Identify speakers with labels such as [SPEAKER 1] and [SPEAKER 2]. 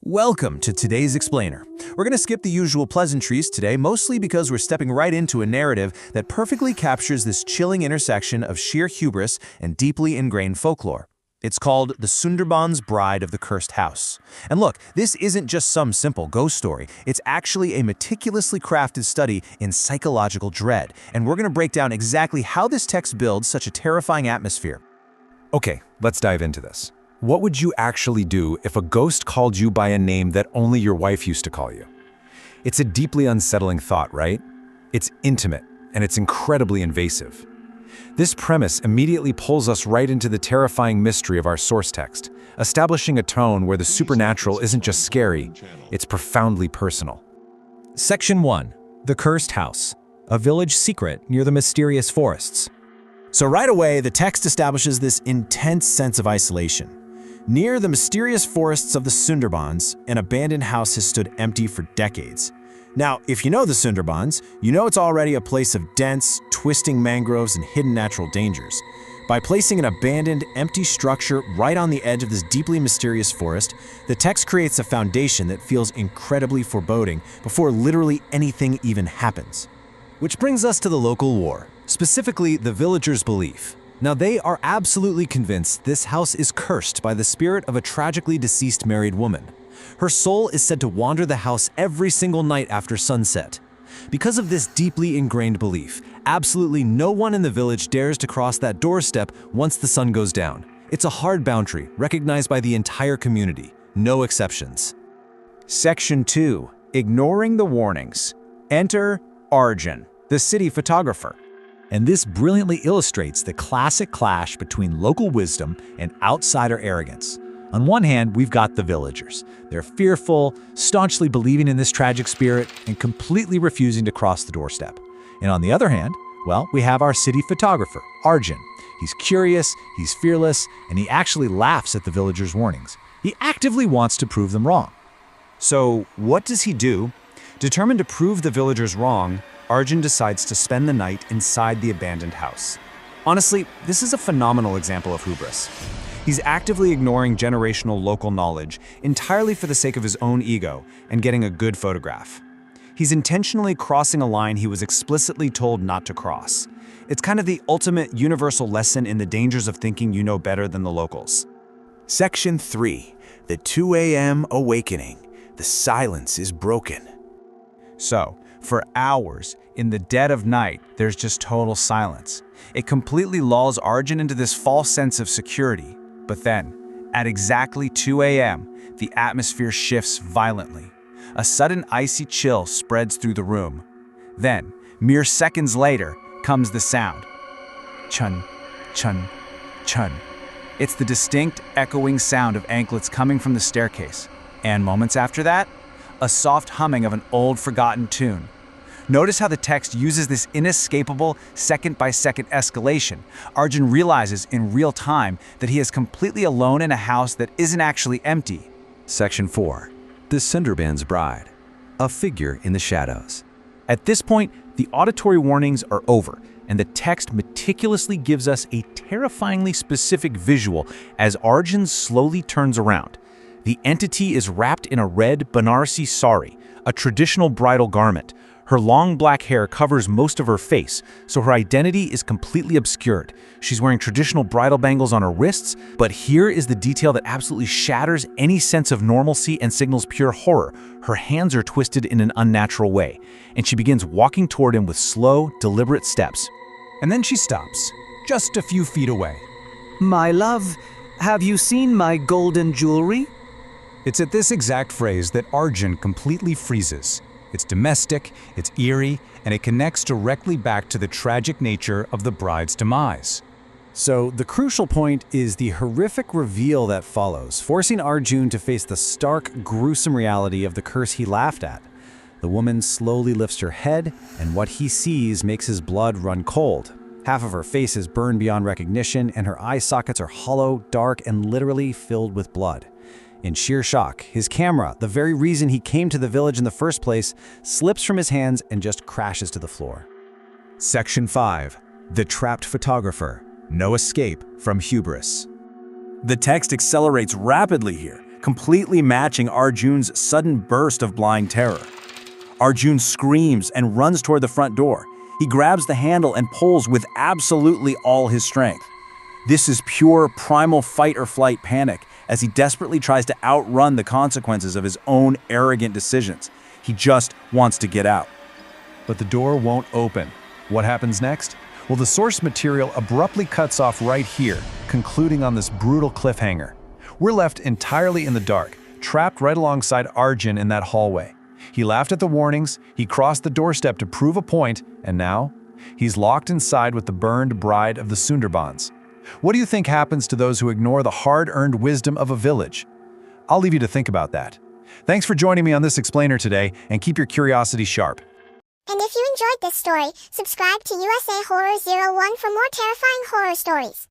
[SPEAKER 1] Welcome to today's explainer. We're going to skip the usual pleasantries today, mostly because we're stepping right into a narrative that perfectly captures this chilling intersection of sheer hubris and deeply ingrained folklore. It's called The Sundarbans Bride of the Cursed House. And look, this isn't just some simple ghost story. It's actually a meticulously crafted study in psychological dread, and we're going to break down exactly how this text builds such a terrifying atmosphere.
[SPEAKER 2] Okay, let's dive into this. What would you actually do if a ghost called you by a name that only your wife used to call you? It's a deeply unsettling thought, right? It's intimate, and it's incredibly invasive. This premise immediately pulls us right into the terrifying mystery of our source text, establishing a tone where the supernatural isn't just scary, it's profoundly personal.
[SPEAKER 3] Section 1. The Cursed House, a village secret near the mysterious forests.
[SPEAKER 1] So right away, the text establishes this intense sense of isolation. Near the mysterious forests of the Sundarbans, an abandoned house has stood empty for decades. Now, if you know the Sundarbans, you know it's already a place of dense, twisting mangroves and hidden natural dangers. By placing an abandoned, empty structure right on the edge of this deeply mysterious forest, the text creates a foundation that feels incredibly foreboding before literally anything even happens. Which brings us to the local lore, specifically the villagers' belief. Now, they are absolutely convinced this house is cursed by the spirit of a tragically deceased married woman. Her soul is said to wander the house every single night after sunset. Because of this deeply ingrained belief, absolutely no one in the village dares to cross that doorstep once the sun goes down. It's a hard boundary, recognized by the entire community. No exceptions.
[SPEAKER 4] Section 2. Ignoring the warnings. Enter Arjun, the city photographer.
[SPEAKER 3] And this brilliantly illustrates the classic clash between local wisdom and outsider arrogance. On one hand, we've got the villagers. They're fearful, staunchly believing in this tragic spirit, and completely refusing to cross the doorstep. And on the other hand, well, we have our city photographer, Arjun. He's curious, he's fearless, and he actually laughs at the villagers' warnings. He actively wants to prove them wrong.
[SPEAKER 4] So, what does he do? Determined to prove the villagers wrong, Arjun decides to spend the night inside the abandoned house. Honestly, this is a phenomenal example of hubris. He's actively ignoring generational local knowledge entirely for the sake of his own ego and getting a good photograph. He's intentionally crossing a line he was explicitly told not to cross. It's kind of the ultimate universal lesson in the dangers of thinking you know better than the locals.
[SPEAKER 1] Section 3. The 2 a.m. awakening. The silence is broken.
[SPEAKER 4] So, for hours, in the dead of night, there's just total silence. It completely lulls Arjun into this false sense of security. But then, at exactly 2 a.m., the atmosphere shifts violently. A sudden icy chill spreads through the room. Then, mere seconds later, comes the sound. Chun, chun, chun. It's the distinct, echoing sound of anklets coming from the staircase. And moments after that, a soft humming of an old, forgotten tune. Notice how the text uses this inescapable second-by-second escalation. Arjun realizes in real time that he is completely alone in a house that isn't actually empty.
[SPEAKER 2] Section 4. The Sundarbans Bride, a figure in the shadows.
[SPEAKER 4] At this point, the auditory warnings are over, and the text meticulously gives us a terrifyingly specific visual as Arjun slowly turns around. The entity is wrapped in a red Banarasi sari, a traditional bridal garment. Her long black hair covers most of her face, so her identity is completely obscured. She's wearing traditional bridal bangles on her wrists, but here is the detail that absolutely shatters any sense of normalcy and signals pure horror. Her hands are twisted in an unnatural way, and she begins walking toward him with slow, deliberate steps.
[SPEAKER 3] And then she stops, just a few feet away.
[SPEAKER 5] My love, have you seen my golden jewelry?
[SPEAKER 3] It's at this exact phrase that Arjun completely freezes. It's domestic, it's eerie, and it connects directly back to the tragic nature of the bride's demise.
[SPEAKER 1] So the crucial point is the horrific reveal that follows, forcing Arjun to face the stark, gruesome reality of the curse he laughed at. The woman slowly lifts her head, and what he sees makes his blood run cold. Half of her face is burned beyond recognition, and her eye sockets are hollow, dark, and literally filled with blood. In sheer shock, his camera, the very reason he came to the village in the first place, slips from his hands and just crashes to the floor. Section 5. The Trapped Photographer. No escape from hubris.
[SPEAKER 6] The text accelerates rapidly here,
[SPEAKER 4] completely matching Arjun's sudden burst of blind terror. Arjun screams and runs toward the front door. He grabs the handle and pulls with absolutely all his strength. This is pure primal fight-or-flight panic as he desperately tries to outrun the consequences of his own arrogant decisions. He just wants to get out.
[SPEAKER 2] But the door won't open. What happens next? Well, the source material abruptly cuts off right here, concluding on this brutal cliffhanger. We're left entirely in the dark, trapped right alongside Arjun in that hallway. He laughed at the warnings, he crossed the doorstep to prove a point, and now he's locked inside with the burned bride of the Sundarbans. What do you think happens to those who ignore the hard-earned wisdom of a village? I'll leave you to think about that. Thanks for joining me on this explainer today, and keep your curiosity sharp.
[SPEAKER 6] And if you enjoyed this story, subscribe to USA Horror 01 for more terrifying horror stories.